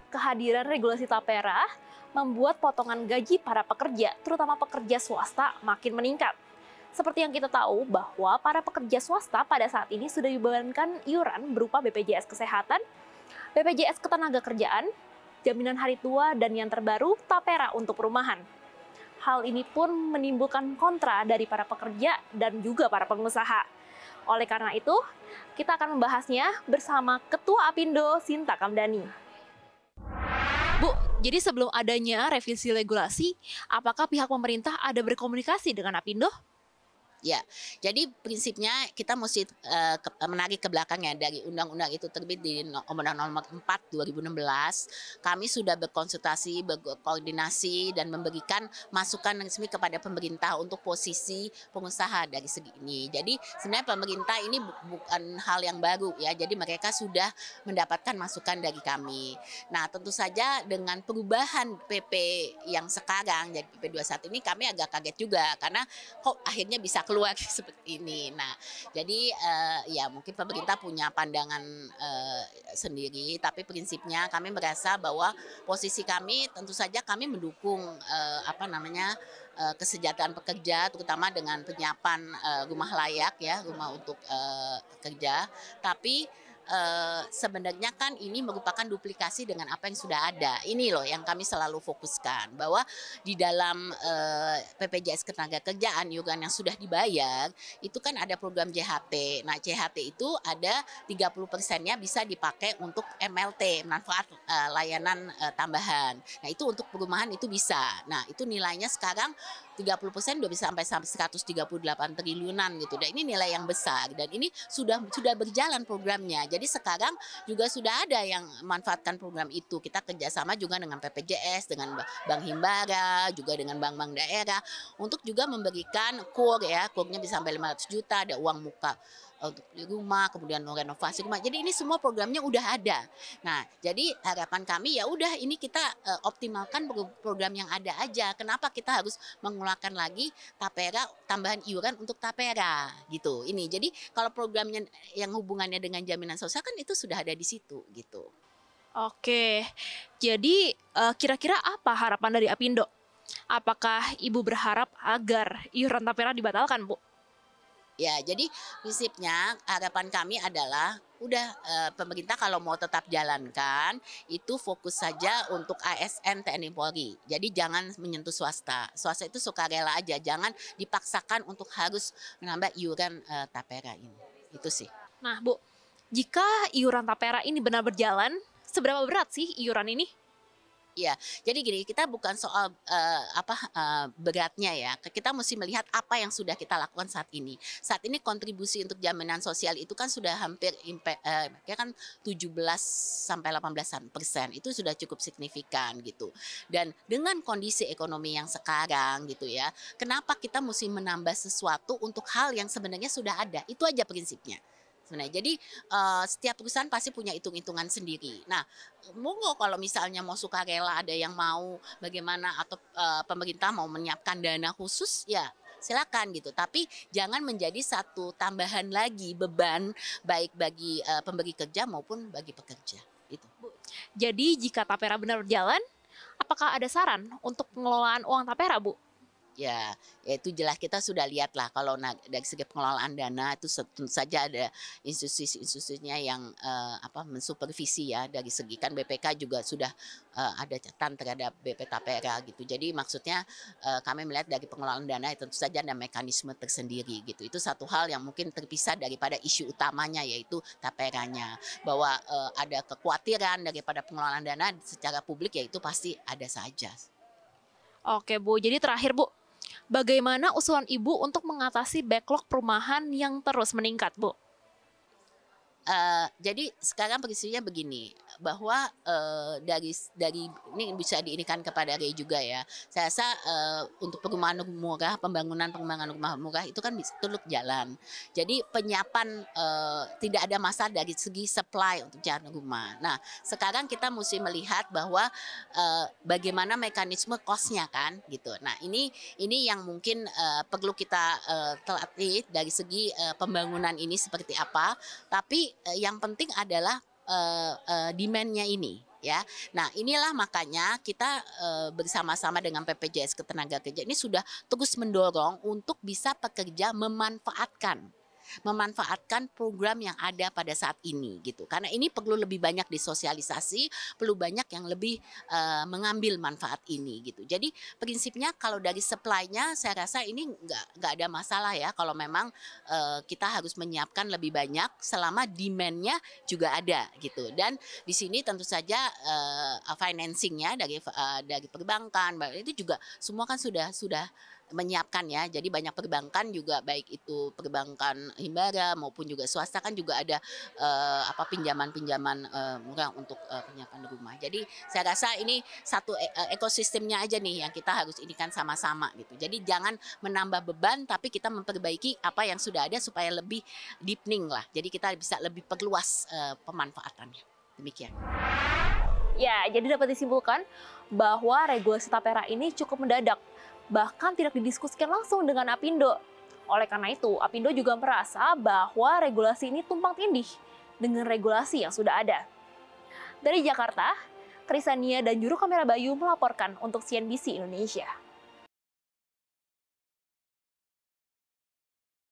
kehadiran regulasi tapera membuat potongan gaji para pekerja, terutama pekerja swasta, makin meningkat. Seperti yang kita tahu bahwa para pekerja swasta pada saat ini sudah dibebankan iuran berupa BPJS Kesehatan, BPJS Ketenagakerjaan, jaminan hari tua, dan yang terbaru tapera untuk perumahan. Hal ini pun menimbulkan kontra dari para pekerja dan juga para pengusaha. Oleh karena itu, kita akan membahasnya bersama Ketua Apindo Sinta Kamdani. Bu, jadi sebelum adanya revisi regulasi, apakah pihak pemerintah ada berkomunikasi dengan Apindo? Ya, jadi prinsipnya kita mesti menarik ke belakangnya dari undang-undang itu terbit di Undang-Undang Nomor 4 2016. Kami sudah berkonsultasi, berkoordinasi dan memberikan masukan resmi kepada pemerintah untuk posisi pengusaha dari segi ini. Jadi sebenarnya pemerintah ini bukan hal yang baru ya. Jadi mereka sudah mendapatkan masukan dari kami. Nah, tentu saja dengan perubahan PP yang sekarang jadi PP 21 ini kami agak kaget juga karena kok akhirnya bisa keluar seperti ini. Nah, jadi ya mungkin pemerintah punya pandangan sendiri, tapi prinsipnya kami merasa bahwa posisi kami tentu saja kami mendukung kesejahteraan pekerja, terutama dengan penyiapan rumah layak ya, rumah untuk pekerja. Tapi sebenarnya kan ini merupakan duplikasi dengan apa yang sudah ada. Ini loh yang kami selalu fokuskan bahwa di dalam BPJS Ketenagakerjaan iuran yang sudah dibayar itu kan ada program JHT. Nah, JHT itu ada 30%-nya bisa dipakai untuk MLT, manfaat layanan tambahan. Nah, itu untuk perumahan itu bisa. Nah, itu nilainya sekarang 30% udah bisa sampai 138 triliunan gitu. Dan ini nilai yang besar dan ini sudah berjalan programnya. Jadi sekarang juga sudah ada yang manfaatkan program itu. Kita kerjasama juga dengan BPJS, dengan Bank Himbara, juga dengan bank-bank daerah untuk juga memberikan KUR ya, KUR-nya bisa sampai 500 juta, ada uang muka untuk beli rumah, kemudian renovasi rumah. Jadi ini semua programnya udah ada. Nah, jadi harapan kami ya udah ini kita optimalkan program yang ada aja. Kenapa kita harus mengeluarkan lagi tapera, tambahan iuran untuk tapera gitu. Ini jadi kalau programnya yang hubungannya dengan jaminan sosial kan itu sudah ada di situ gitu. Oke, jadi kira-kira apa harapan dari Apindo? Apakah Ibu berharap agar iuran tapera dibatalkan, Bu? Ya, jadi prinsipnya harapan kami adalah udah pemerintah kalau mau tetap jalankan itu fokus saja untuk ASN TNI Polri. Jadi jangan menyentuh swasta. Swasta itu sukarela aja, jangan dipaksakan untuk harus menambah iuran tapera ini. Itu sih. Nah, Bu, jika iuran tapera ini benar berjalan, seberapa berat sih iuran ini? Iya, jadi gini, kita bukan soal beratnya ya. Kita mesti melihat apa yang sudah kita lakukan saat ini. Saat ini kontribusi untuk jaminan sosial itu kan sudah hampir kan 17 sampai 18%. Itu sudah cukup signifikan gitu. Dan dengan kondisi ekonomi yang sekarang gitu ya, kenapa kita mesti menambah sesuatu untuk hal yang sebenarnya sudah ada? Itu aja prinsipnya. Sebenarnya. Jadi setiap perusahaan pasti punya hitung-hitungan sendiri. Nah, monggo kalau misalnya mau sukarela ada yang mau bagaimana atau pemerintah mau menyiapkan dana khusus ya silakan gitu. Tapi jangan menjadi satu tambahan lagi beban baik bagi pemberi kerja maupun bagi pekerja. Itu. Jadi jika tapera benar berjalan, apakah ada saran untuk pengelolaan uang tapera, Bu? Ya, itu jelas kita sudah lihat lah kalau dari segi pengelolaan dana itu tentu saja ada institusi-institusinya yang mensupervisi ya dari segi kan BPK juga sudah ada catatan terhadap BP Tapera gitu. Jadi maksudnya kami melihat dari pengelolaan dana tentu saja ada mekanisme tersendiri gitu. Itu satu hal yang mungkin terpisah daripada isu utamanya yaitu taperanya. Bahwa ada kekhawatiran daripada pengelolaan dana secara publik ya itu pasti ada saja. Oke, Bu. Jadi terakhir, Bu, bagaimana usulan Ibu untuk mengatasi backlog perumahan yang terus meningkat, Bu? Jadi sekarang prinsipnya begini, bahwa dari ini bisa diinikan kepada Ray juga ya. Saya rasa untuk perumahan murah, pembangunan rumah murah itu kan terus jalan. Jadi penyiapan tidak ada masalah dari segi supply untuk jalan rumah. Nah, sekarang kita mesti melihat bahwa bagaimana mekanisme cost-nya kan gitu. Nah, ini yang mungkin perlu kita telatih dari segi pembangunan ini seperti apa. Tapi yang penting adalah demand-nya ini. ya. Nah, inilah makanya kita bersama-sama dengan BPJS Ketenagakerjaan ini sudah terus mendorong untuk bisa pekerja memanfaatkan program yang ada pada saat ini gitu. Karena ini perlu lebih banyak disosialisasi, perlu banyak yang lebih mengambil manfaat ini gitu. Jadi prinsipnya kalau dari supply-nya saya rasa ini nggak ada masalah ya kalau memang kita harus menyiapkan lebih banyak selama demand-nya juga ada gitu. Dan di sini tentu saja financing-nya dari perbankan itu juga semua kan sudah menyiapkan ya. Jadi banyak perbankan juga baik itu perbankan himbara maupun juga swasta kan juga ada pinjaman-pinjaman murah untuk penyiapan rumah. Jadi saya rasa ini satu ekosistemnya aja nih yang kita harus inikan sama-sama gitu. Jadi jangan menambah beban tapi kita memperbaiki apa yang sudah ada supaya lebih deepening lah. Jadi kita bisa lebih perluas pemanfaatannya. Demikian. Ya, jadi dapat disimpulkan bahwa regulasi tapera ini cukup mendadak, bahkan tidak didiskusikan langsung dengan Apindo. Oleh karena itu, Apindo juga merasa bahwa regulasi ini tumpang tindih dengan regulasi yang sudah ada. Dari Jakarta, Trisania dan juru kamera Bayu melaporkan untuk CNBC Indonesia.